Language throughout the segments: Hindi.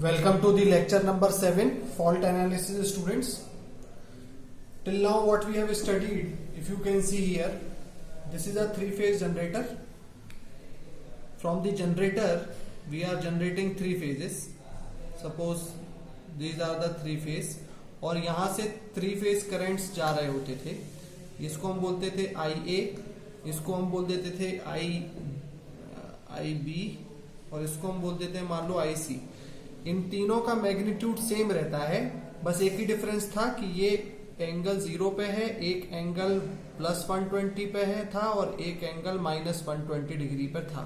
Welcome to the lecture number 7, fault analysis, students. Till now what we have studied, if you can see here, this is a three-phase generator. From the generator we are generating three phases. Suppose these are the three phase और यहाँ से थ्री फेज करंट्स जा रहे होते थे. इसको हम बोलते थे IA, इसको हम बोल देते थे IB और इसको हम बोल देते हैं मान लो IC. इन तीनों का मैग्नीट्यूड सेम रहता है, बस एक ही डिफरेंस था कि ये एंगल 0 पे है, एक एंगल प्लस 120 पे है था और एक एंगल माइनस 120 डिग्री पर था.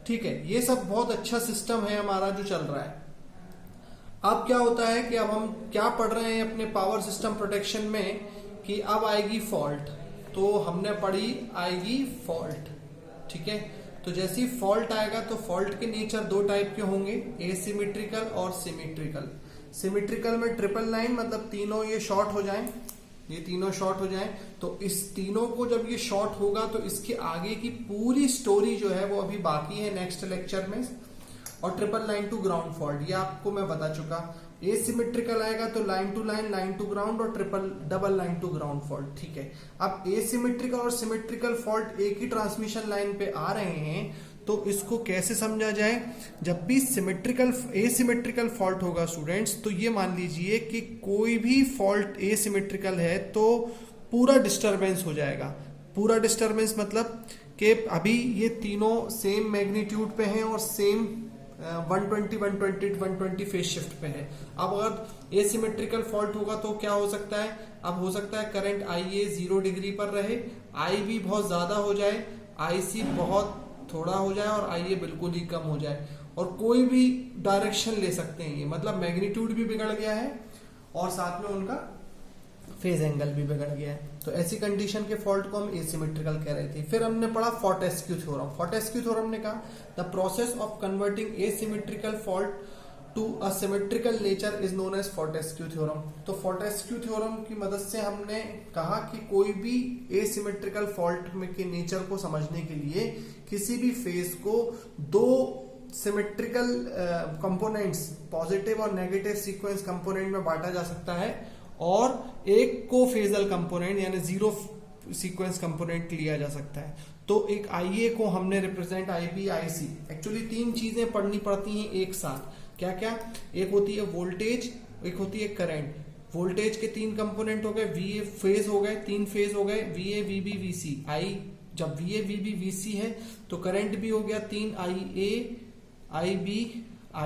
ठीक है, ये सब बहुत अच्छा सिस्टम है हमारा जो चल रहा है. अब क्या होता है कि अब हम क्या पढ़ रहे हैं अपने पावर सिस्टम प्रोटेक्शन में कि अब आएगी फॉल्ट. तो हमने पढ़ी आएगी फॉल्ट. ठीक है, तो जैसे ही फॉल्ट आएगा तो फॉल्ट के नेचर दो टाइप के होंगे, एसिमेट्रिकल और सिमेट्रिकल. सिमेट्रिकल में ट्रिपल लाइन मतलब तीनों ये शॉर्ट हो जाएं, ये तीनों शॉर्ट हो जाएं. तो इस तीनों को जब ये शॉर्ट होगा तो इसके आगे की पूरी स्टोरी जो है वो अभी बाकी है नेक्स्ट लेक्चर में. और triple line to ground fault ये आपको मैं बता चुका. एसिमेट्रिकल आएगा तो लाइन टू ग्राउंड और triple double line to ground fault. ठीक है, अब एसिमेट्रिकल और सिमेट्रिकल फॉल्ट एक ही ट्रांसमिशन लाइन पे आ रहे हैं तो इसको कैसे समझा जाए. जब भी एसिमेट्रिकल फॉल्ट होगा स्टूडेंट्स, तो ये मान लीजिए कि कोई भी फॉल्ट एसिमेट्रिकल है तो पूरा डिस्टरबेंस हो जाएगा. पूरा डिस्टरबेंस मतलब कि अभी ये तीनों सेम मैग्नीट्यूड पे हैं और सेम 120 फेज शिफ्ट पे है. अब अगर एसिमेट्रिकल फॉल्ट होगा तो क्या हो सकता है, अब हो सकता है करंट IA 0 डिग्री पर रहे, IB बहुत ज्यादा हो जाए, IC बहुत थोड़ा हो जाए और IA बिल्कुल ही कम हो जाए. और कोई भी डायरेक्शन ले सकते हैं ये, मतलब मैग्नीट्यूड भी बिगड़ गया है और साथ में उनका फेज एंगल भी बिगड़ गया है. तो ऐसी कंडीशन के फॉल्ट को हम एसिमेट्रिकल कह रहे थे. फिर हमने पढ़ा फोर्टेस्क्यू थ्योरम. फोर्टेस्क्यू थ्योरम ने कहा the process of converting asymmetrical fault to a symmetrical nature is known as Fortescue theorem. तो फोर्टेस्क्यू थ्योरम की मदद से हमने कहा कि कोई भी एसिमेट्रिकल फॉल्ट में के नेचर को समझने के लिए किसी भी फेज को दो सिमेट्रिकल कंपोनेंट्स पॉजिटिव और नेगेटिव सीक्वेंस कंपोनेंट में बांटा जा सकता है और एक को फेजल कंपोनेंट यानी जीरो सीक्वेंस कंपोनेंट लिया जा सकता है. तो एक IA को हमने रिप्रेजेंट IB IC. एक्चुअली तीन चीजें पढ़नी पड़ती हैं एक साथ. क्या क्या, एक होती है वोल्टेज, एक होती है करंट. वोल्टेज के तीन कंपोनेंट हो गए, VA फेज हो गए, तीन फेज हो गए, VA VB VC. जब VA VB VC है तो करंट भी हो गया तीन, IA IB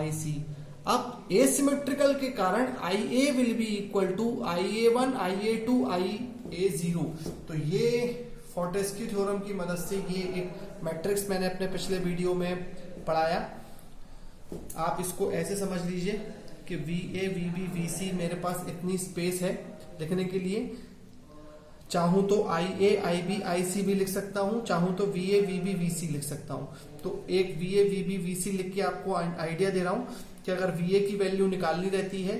IC. अब एसिमेट्रिकल के कारण IA will be equal to IA1 IA2 IA0. तो ये फोर्टेस्क्यू थ्योरम की मदद से ये एक मैट्रिक्स मैंने अपने पिछले वीडियो में पढ़ाया. आप इसको ऐसे समझ लीजिए कि VA VB VC मेरे पास इतनी स्पेस है लिखने के लिए. चाहूं तो IA IB IC भी लिख सकता हूं, चाहूं तो VA VB VC लिख सकता हूं. तो एक VA VB VC लिख के आपको आइडिया दे रहा हूं कि अगर VA की वैल्यू निकालनी रहती है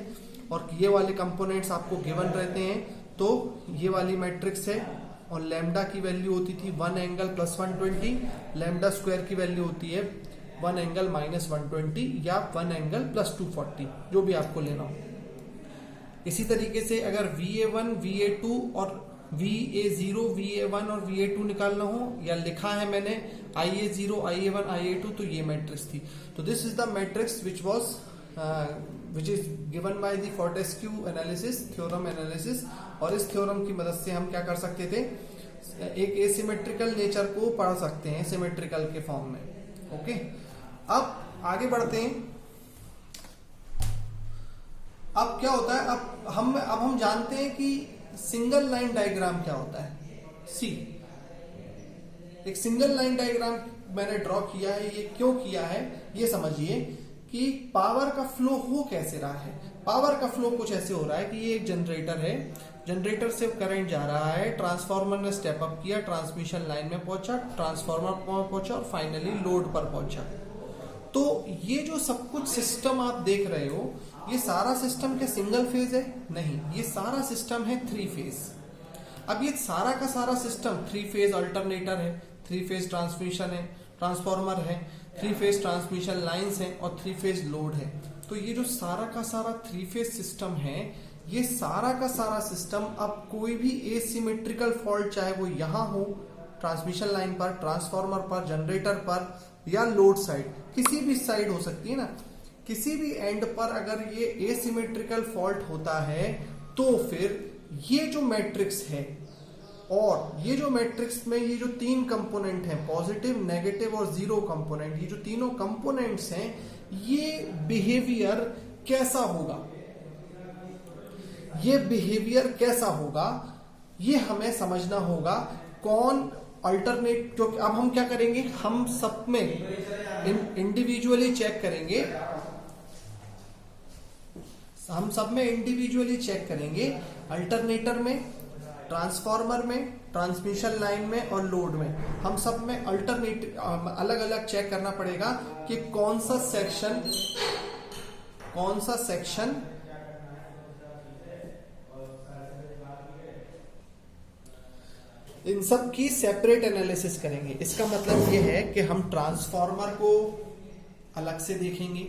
और ये वाले कंपोनेंट्स आपको गिवन रहते हैं तो ये वाली मैट्रिक्स है और लैम्डा की वैल्यू होती थी 1 एंगल प्लस 120, लैम्डा स्क्वायर की वैल्यू होती है 1 एंगल माइनस 120 या 1 एंगल प्लस 240, जो भी आपको लेना हो. इसी तरीके से अगर VA1 VA2 और VA0 VA1 और VA2 निकालना हो या लिखा है मैंने IA0 IA1 IA2 तो ये मैट्रिक्स थी. तो this is the matrix which is given by the Fortescue analysis theorem analysis. और इस थ्योरम की मदद से हम क्या कर सकते थे, एक एसिमेट्रिकल नेचर को पढ़ सकते हैं सिमेट्रिकल के फॉर्म में. ओके, अब आगे बढ़ते हैं. अब क्या होता है, अब हम जानते हैं कि सिंगल लाइन डायग्राम क्या होता है. एक सिंगल लाइन डायग्राम मैंने ड्रॉ किया है. ये क्यों किया है ये समझिए कि पावर का फ्लो हो कैसे रहा है. पावर का फ्लो कुछ ऐसे हो रहा है कि ये एक जनरेटर है, जनरेटर से करंट जा रहा है, ट्रांसफार्मर ने स्टेप अप किया, ट्रांसमिशन लाइन में पहुंचा, ट्रांसफार्मर पर पहुंचा और फाइनली लोड पर पहुंचा. तो ये जो सब कुछ सिस्टम आप देख रहे हो, ये सारा सिस्टम क्या सिंगल फेज है? नहीं, ये सारा सिस्टम है थ्री फेज. अब ये सारा का सारा सिस्टम थ्री फेज अल्टरनेटर है, थ्री फेज ट्रांसमिशन है, ट्रांसफार्मर है. 3 फेज ट्रांसमिशन लाइंस हैं और 3 फेज लोड है। तो ये जो सारा का सारा 3 फेज सिस्टम है, ये सारा का सारा सिस्टम अब कोई भी एसिमेट्रिकल फॉल्ट, चाहे वो यहां हो ट्रांसमिशन लाइन पर, ट्रांसफार्मर पर, जनरेटर पर या लोड साइड, किसी भी साइड हो सकती है ना, किसी भी एंड पर अगर ये एसिमेट्रिकल फॉल्ट होता है तो फिर ये जो मैट्रिक्स है और ये जो मैट्रिक्स में ये जो 3 कंपोनेंट हैं, पॉजिटिव, नेगेटिव और जीरो कंपोनेंट, ये जो तीनों कंपोनेंट्स हैं, ये बिहेवियर कैसा होगा, ये बिहेवियर कैसा होगा, ये हमें समझना होगा। कौन अल्टरनेट, क्योंकि अब हम क्या करेंगे, हम सब में इंडिविजुअली चेक करेंगे, हम सब में इंडिविजुअली चेक करेंगे, अल्टरनेटर में, ट्रांसफार्मर में, ट्रांसमिशन लाइन में और लोड में, हम सब में अल्टरनेट अलग अलग चेक करना पड़ेगा कि कौन सा सेक्शन इन सब की सेपरेट एनालिसिस करेंगे। इसका मतलब ये है कि हम ट्रांसफार्मर को अलग से देखेंगे,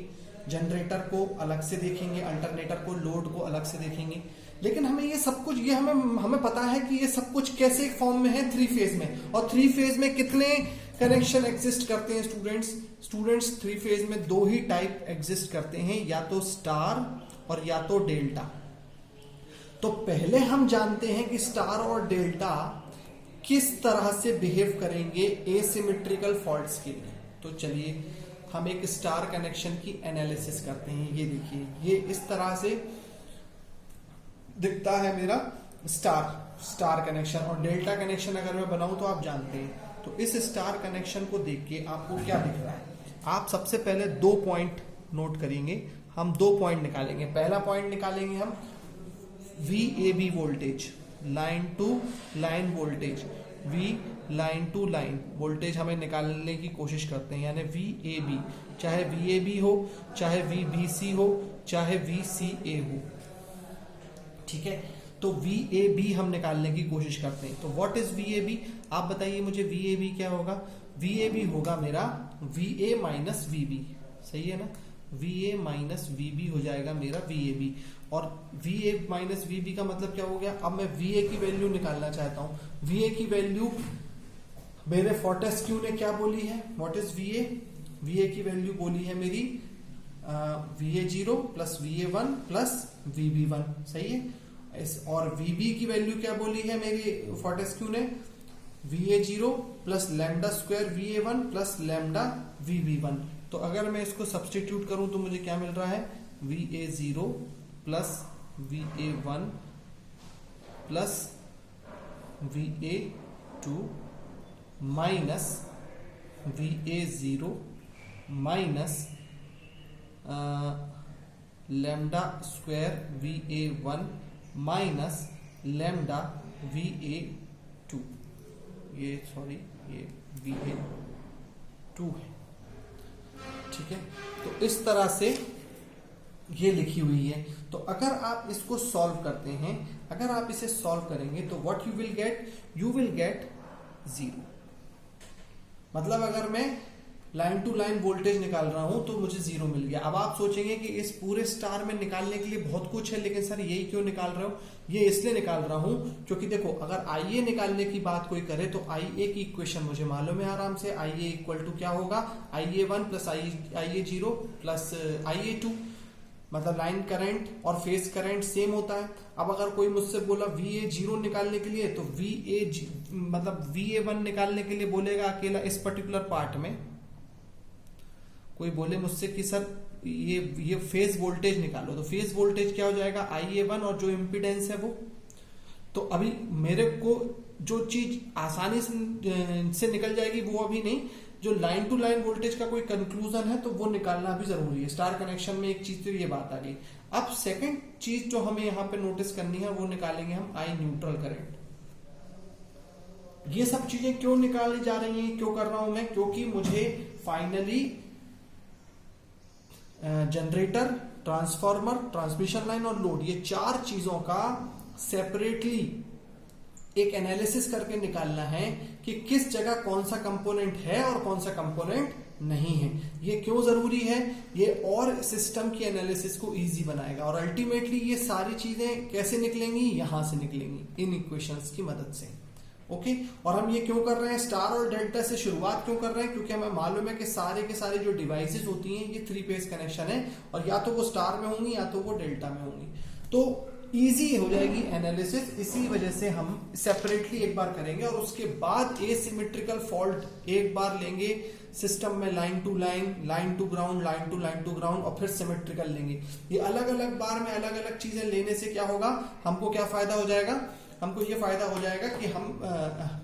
जनरेटर को अलग से देखेंगे, अल्टरनेटर को, लोड को अलग से देखेंगे। लेकिन हमें ये सब कुछ, ये हमें पता है कि ये सब कुछ कैसे फॉर्म में है, 3 फेज में। और 3 फेज में कितने कनेक्शन एग्जिस्ट करते हैं स्टूडेंट्स 3 फेज में 2 ही टाइप एग्जिस्ट करते हैं, या तो स्टार और या तो डेल्टा। तो पहले हम जानते हैं कि स्टार और डेल्टा किस तरह से बिहेव करेंगे एसिमेट्रिकल फॉल्ट्स के लिए। तो चलिए हम एक स्टार कनेक्शन की एनालिसिस करते हैं। ये देखिए, ये इस तरह से दिखता है मेरा स्टार कनेक्शन, और डेल्टा कनेक्शन अगर मैं बनाऊं तो आप जानते हैं। तो इस स्टार कनेक्शन को देख के आपको क्या दिख रहा है, आप सबसे पहले 2 पॉइंट नोट करेंगे। हम 2 पॉइंट निकालेंगे। पहला पॉइंट निकालेंगे हम VAB voltage, line to line voltage, V line to line voltage हमें निकालने की कोशिश करते हैं, यानी VAB, चाहे VAB हो, चाहे VBC हो, चाहे VCA हो, ठीक है। तो VAB हम निकालने की कोशिश करते हैं। तो व्हाट इज VAB, आप बताइए मुझे VAB क्या होगा। VAB होगा मेरा VA माइनस VB, सही है ना, VA माइनस VB हो जाएगा मेरा VAB। और VA माइनस VB का मतलब क्या हो गया, अब मैं VA की वैल्यू निकालना चाहता हूं। VA की वैल्यू मेरे फोर्टेस्क्यू ने क्या बोली है, व्हाट इज VA, VA की वैल्यू बोली है मेरी VA0 plus VA1 plus VB1, सही है। और VB की वैल्यू क्या बोली है मेरी फोर्टेस्क्यू ने, VA0 plus lambda square VA1 plus lambda VB1। तो अगर मैं इसको सब्स्टिट्यूट करूं तो मुझे क्या मिल रहा है, VA0 plus VA1 plus VA2 minus VA0 minus lambda square VA1 minus lambda VA2, ये VA2 है, ठीक है। तो इस तरह से ये लिखी हुई है। तो अगर आप इसको सॉल्व करते हैं, अगर आप इसे सॉल्व करेंगे तो व्हाट यू विल गेट 0। मतलब अगर मैं लाइन टू लाइन वोल्टेज निकाल रहा हूं तो मुझे 0 मिल गया। अब आप सोचेंगे कि इस पूरे स्टार में निकालने के लिए बहुत कुछ है, लेकिन सर यही क्यों निकाल रहे हो। ये इसलिए निकाल रहा हूं क्योंकि देखो, अगर IA निकालने की बात कोई करे तो IA की इक्वेशन मुझे मालूम है आराम से। IA इक्वल टू क्या होगा, IA1 plus IA0 plus IA2, मतलब लाइन करंट और फेज करंट सेम होता है। अब अगर कोई मुझसे बोला VA0 निकालने के लिए, तो मतलब VA1 निकालने के लिए बोलेगा अकेला इस पर्टिकुलर पार्ट में। कोई बोले मुझसे कि सर ये फेज वोल्टेज निकालो, तो फेज वोल्टेज क्या हो जाएगा, IA1 और जो इम्पीडेंस है वो। तो अभी मेरे को जो चीज आसानी से निकल जाएगी वो अभी नहीं, जो लाइन टू लाइन वोल्टेज का कोई कंक्लूजन है तो वो निकालना भी जरूरी है। स्टार कनेक्शन में एक चीज तो ये बात आ गई। अब सेकंड चीज जो हमें यहाँ पे नोटिस करनी है वो निकालेंगे हम I न्यूट्रल करंट। ये सब चीजें क्यों निकाली जा रही हैं, क्यों कर रहा हूं मैं, क्योंकि मुझे finally generator, transformer, transmission line और लोड, ये 4 चीजों का सेपरेटली एक एनालिसिस करके निकालना है कि किस जगह कौन सा कंपोनेंट है और कौन सा कंपोनेंट नहीं है। ये क्यों जरूरी है? ये और सिस्टम की एनालिसिस को इजी बनाएगा और अल्टीमेटली ये सारी चीजें कैसे निकलेंगी? यहां से निकलेंगी, इन इक्वेशंस की मदद से। ओके और हम ये क्यों कर रहे हैं? स्टार और डेल्टा से शुरुआत क्यों कर रहे हैं? क्योंकि हमें मालूम है कि सारे के सारे जो डिवाइसेस होती हैं ये 3 फेज कनेक्शन है और या तो वो स्टार में होंगी या तो वो डेल्टा में होंगी, तो इजी हो जाएगी एनालिसिस। इसी वजह से हम सेपरेटली एक बार करेंगे और उसके बाद एसिमेट्रिकल फॉल्ट एक बार लेंगे सिस्टम में, line to line, line to ground, line to ground और फिर सिमेट्रिकल लेंगे। ये अलग अलग बार में अलग अलग चीजें लेने से क्या होगा? हमको क्या फायदा हो जाएगा? हमको ये फायदा हो जाएगा कि हम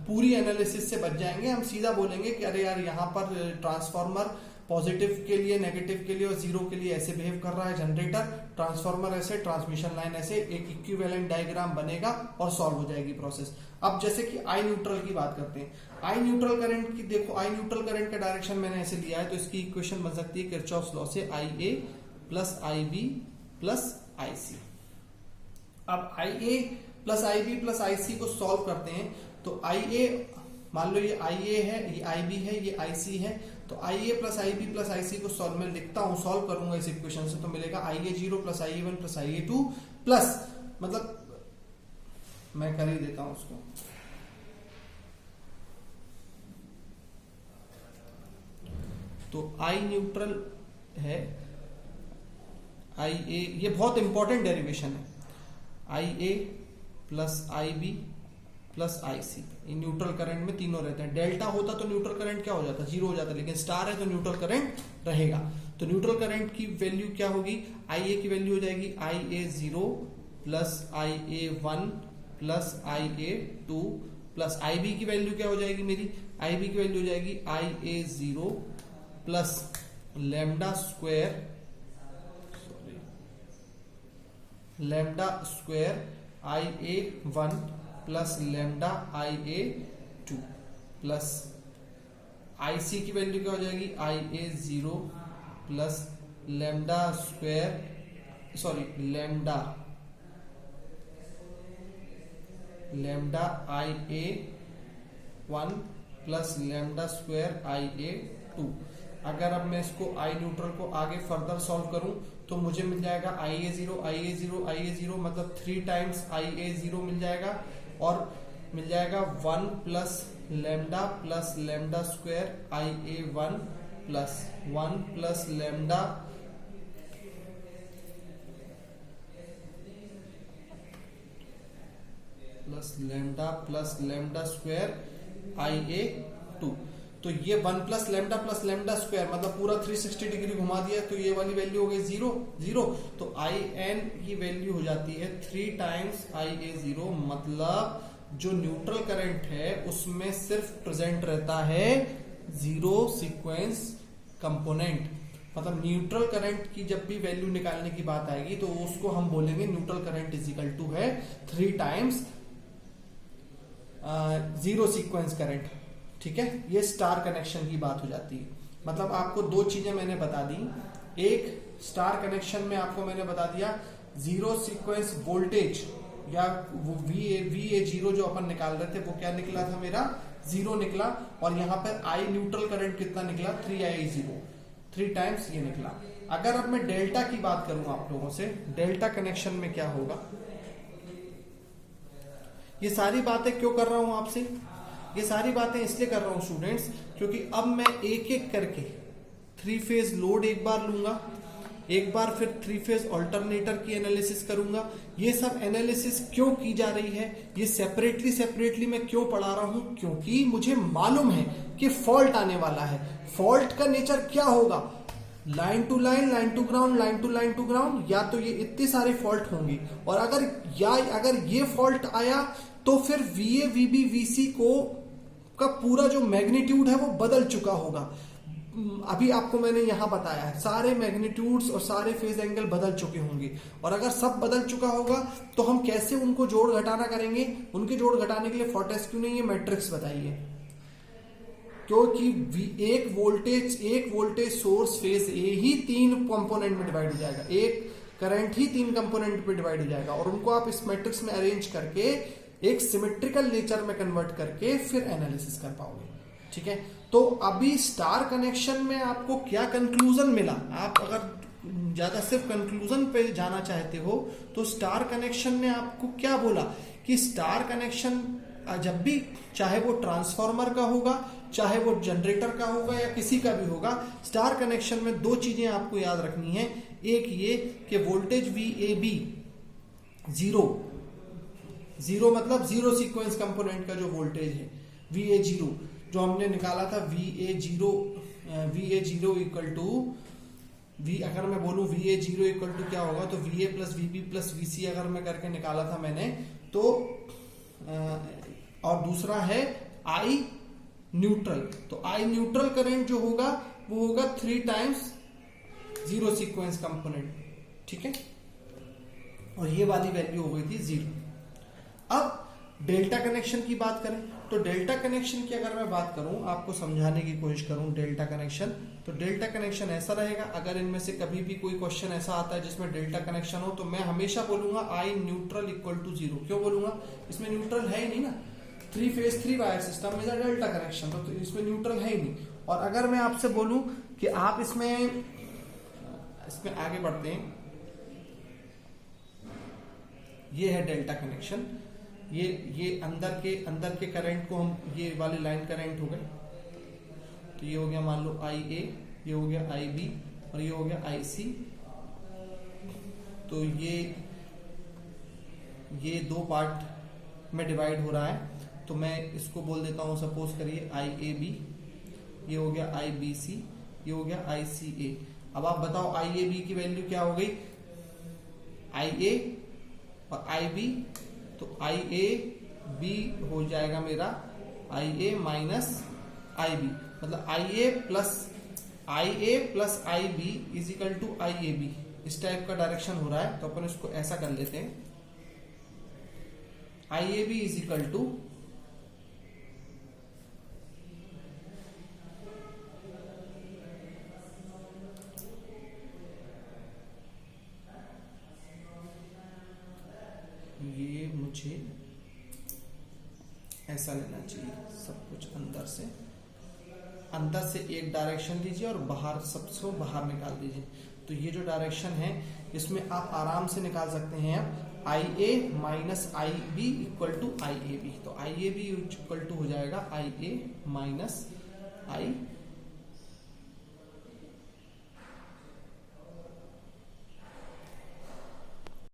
पूरी एनालिसिस से बच जाएंगे। हम सीधा बोलेंगे कि अरे यार यहाँ पर ट्रांसफार्मर पॉजिटिव के लिए, नेगेटिव के लिए और जीरो के लिए ऐसे बिहेव कर रहा है जनरेटर, ट्रांसफार्मर ऐसे, ट्रांसमिशन लाइन ऐसे, एक इक्विवेलेंट डायग्राम बनेगा और सॉल्व हो जाएगी प्रोसेस। अब जैसे कि आई न्यूट्रल की बात करते हैं। आई न्यूट्रल करंट की देखो, आई न्यूट्रल करंट का डायरेक्शन मैंने ऐसे लिया है तो इसकी इक्वेशन बन सकती है किरचॉफ्स लॉ से आई ए plus I B plus I सी। अब आई ए plus I B plus I सी को सॉल्व करते हैं तो आई ए, मान लो ये आई ए है, ये आई बी है, ये आई सी है, तो आई ए plus I B plus I सी को सॉल्व में लिखता हूं, सॉल्व करूंगा इस इक्वेशन से तो मिलेगा आई A 0 plus I A 1 plus I A 2 plus, मतलब मैं कर ही देता हूं उसको, तो आई न्यूट्रल है आई ए, ये बहुत इंपॉर्टेंट डेरिवेशन है, आई ए plus I B plus I C. Neutral current में तीनों रहते हैं। डेल्टा होता तो न्यूट्रल करंट क्या हो जाता? 0 हो जाता, लेकिन स्टार है तो न्यूट्रल करंट रहेगा। तो न्यूट्रल करंट की वैल्यू क्या होगी? आई ए की वैल्यू हो जाएगी I A 0 plus I A 1 plus I A 2 plus I B की वैल्यू क्या हो जाएगी मेरी? आई बी की वैल्यू हो जाएगी I A 0 plus lambda square, lambda square I A 1 plus lambda I A 2 plus I C की वैल्यू क्या हो जाएगी? I A 0 plus lambda square, sorry lambda I A 1 plus lambda square I A 2। अगर अब मैं इसको आई न्यूट्रल को आगे फर्दर सॉल्व करूं तो मुझे मिल जाएगा आई A 0 I A 0 I A 0, मतलब 3 टाइम्स आई ए 0 मिल जाएगा और मिल जाएगा 1 plus lambda square I A 1 plus 1 plus lambda plus lambda square I A 2। तो ये 1 प्लस लैम्डा स्क्वायर मतलब पूरा 360 डिग्री घुमा दिया, तो ये वाली वैल्यू हो गई 0, तो आई एन की वैल्यू हो जाती है 3 टाइम्स आई ए 0, मतलब जो न्यूट्रल करंट है उसमें सिर्फ प्रेजेंट रहता है जीरो सीक्वेंस कंपोनेंट। मतलब न्यूट्रल करंट की जब भी वैल्यू निकालने की बात आएगी तो उसको हम बोलेंगे neutral current is equal to है 3 टाइम्स जीरो सीक्वेंस करंट। ठीक है, ये स्टार कनेक्शन की बात हो जाती है। मतलब आपको 2 चीजें मैंने बता दी। एक, स्टार कनेक्शन में आपको मैंने बता दिया जीरो सीक्वेंस वोल्टेज या VA0 जो अपन निकाल रहे थे वो क्या निकला था मेरा? 0 निकला, और यहाँ पर आई न्यूट्रल करंट कितना निकला? 3I0, 3 टाइम्स ये निकला। अगर अब मैं डेल्टा की बात करूं आप लोगों से, डेल्टा कनेक्शन में क्या होगा? ये सारी बातें क्यों कर रहा हूं आपसे? ये सारी बातें इसलिए कर रहा हूं स्टूडेंट्स क्योंकि अब मैं एक एक करके 3 फेज लोड एक बार लूंगा, एक बार फिर 3 फेज ऑल्टरनेटर की एनालिसिस करूंगा। ये सब एनालिसिस क्यों की जा रही है, ये सेपरेटली मैं क्यों पढ़ा रहा हूं? क्योंकि मुझे मालूम है कि फॉल्ट आने वाला है। फॉल्ट का नेचर क्या होगा? Line to line, line to ground, line to ground, या तो ये इतने सारे फॉल्ट होंगे। और अगर ये फॉल्ट आया तो फिर VA VB VC का पूरा जो मैग्नीट्यूड है वो बदल चुका होगा। अभी आपको मैंने यहां बताया है सारे मैग्नीट्यूड्स और सारे फेज एंगल बदल चुके होंगे, और अगर सब बदल चुका होगा तो हम कैसे उनको जोड़ घटाना करेंगे? उनके जोड़ घटाने के लिए फॉर्टेस्क्यू ने ये मैट्रिक्स बताई है, क्योंकि एक voltage source phase A he 3 component में डिवाइड हो जाएगा, एक करंट ही 3 कंपोनेंट में डिवाइड हो जाएगा, और उनको आप इस मैट्रिक्स में अरेंज करके एक सिमेट्रिकल नेचर में कन्वर्ट करके फिर एनालिसिस कर पाओगे। ठीक है, तो अभी स्टार कनेक्शन में आपको क्या कंक्लूजन मिला, आप अगर ज्यादा सिर्फ कंक्लूजन पे जाना चाहते हो तो स्टार कनेक्शन ने आपको क्या बोला कि स्टार कनेक्शन जब भी, चाहे वो ट्रांसफार्मर का होगा, चाहे वो जनरेटर का होगा या किसी का भी होगा, स्टार कनेक्शन में दो चीजें आपको याद रखनी है। एक ये कि वोल्टेज VAB जीरो मतलब जीरो सीक्वेंस कंपोनेंट का जो वोल्टेज है VA0, जो हमने निकाला था VA0 इक्वल टू अगर मैं बोलूं VA0 इक्वल टू क्या होगा, तो VA plus VB plus VC अगर मैं करके निकाला था मैंने, तो और दूसरा है I न्यूट्रल, तो I न्यूट्रल करंट जो होगा वो होगा 3 टाइम्स जीरो सीक्वेंस कंपोनेंट, ठीक है, और ये वाली वैल्यू हो गई थी 0। अब डेल्टा कनेक्शन की बात करें तो डेल्टा कनेक्शन की अगर मैं बात करूं, आपको समझाने की कोशिश करूं डेल्टा कनेक्शन, तो डेल्टा कनेक्शन ऐसा रहेगा, अगर इनमें से कभी भी कोई क्वेश्चन ऐसा आता है जिसमें डेल्टा कनेक्शन हो तो मैं हमेशा बोलूंगा I न्यूट्रल इक्वल टू 0। क्यों बोलूंगा, इसमें न्यूट्रल है ही नहीं ना, 3 फेज 3 वायर सिस्टम में डेल्टा कनेक्शन, तो इसमें न्यूट्रल है ही नहीं। और अगर मैं आपसे बोलूं कि आप इसमें आगे बढ़ते हैं, ये है डेल्टा कनेक्शन, ये अंदर के करंट को हम, ये वाली लाइन करंट हो गए, तो ये हो गया मान लो IA, ये हो गया IB और ये हो गया IC, तो ये दो पार्ट में डिवाइड हो रहा है, तो मैं इसको बोल देता हूं, सपोज करिए IAB, ये हो गया IBC, ये हो गया ICA। अब आप बताओ IAB की वैल्यू क्या हो गई, IA और IB, तो IAB हो जाएगा मेरा IA माइनस IB, मतलब IA plus IB is equal to IAB, इस टाइप का डायरेक्शन हो रहा है, तो अपन इसको ऐसा कर लेते हैं, IAB इज इक्वल टू ये मुझे ऐसा लेना चाहिए, सब कुछ अंदर से एक डायरेक्शन लीजिए और बाहर सबसे बाहर निकाल दीजिए, तो ये जो डायरेक्शन है इसमें आप आराम से निकाल सकते हैं आप IA minus IB equal to IAB, तो IAB इक्वल टू हो जाएगा IA माइनस IB।